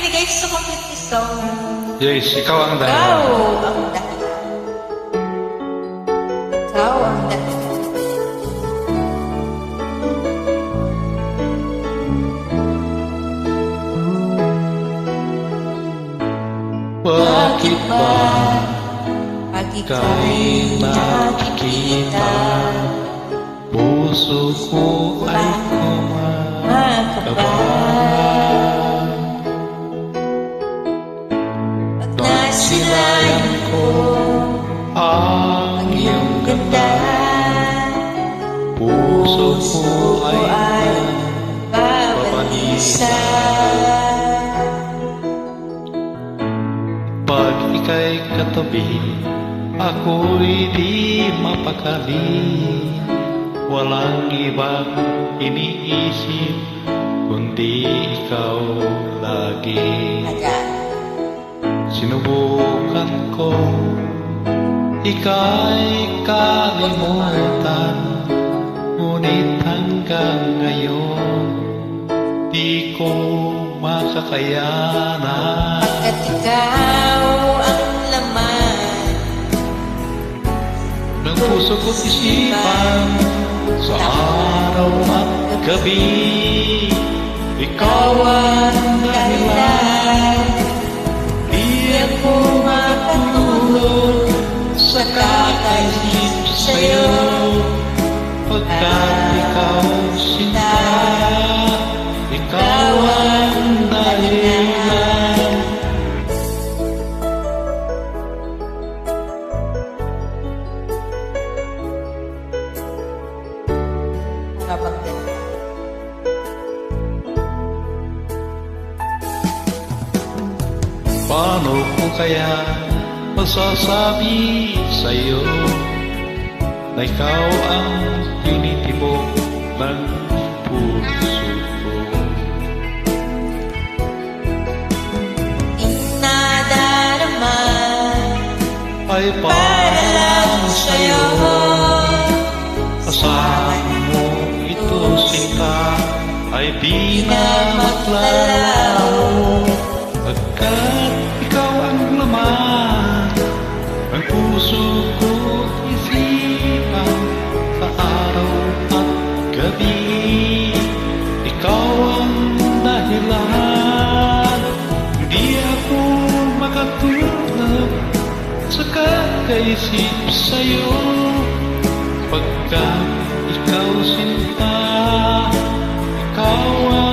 bigay sa complete song. Yes, ikaw ang Ikaw dahilan. ang dahilan. Ikaw ang dahilan. Bakit ba Pag ika'y nakikita, puso ko ay kumakaba? Pag nasilayan ko Ang iyong ganda, puso ko ay babalisa. Pag ika'y katabi, ako'y di mapakali. Walang ibang iniisip, kundi ikaw lagi. Sinubukan ko, ika'y kalimutan, ngunit hanggang ngayon, di ko makakayanan. At ikaw ang laman Ng puso ko't isipan, sa araw at gabi, ikaw ang dahilan. Di ako makatulog sa kakaisip sa'yo, pagkat ikaw sinta, ikaw ang dahilan. kapag ganda. Paano ko kaya masasabi sa'yo na ikaw ang tinitibok ng puso ko? Inadarama Ay para lang sa'yo. Asahan mo ito sinta, ay di na maglalaho, pagkat ikaw ang laman ng puso ko't isipan, sa araw at gabi, ikaw ang dahilan. Di ako makatulog sa kakaisip sa'yo, pagkat ikaw sinta, ikaw ang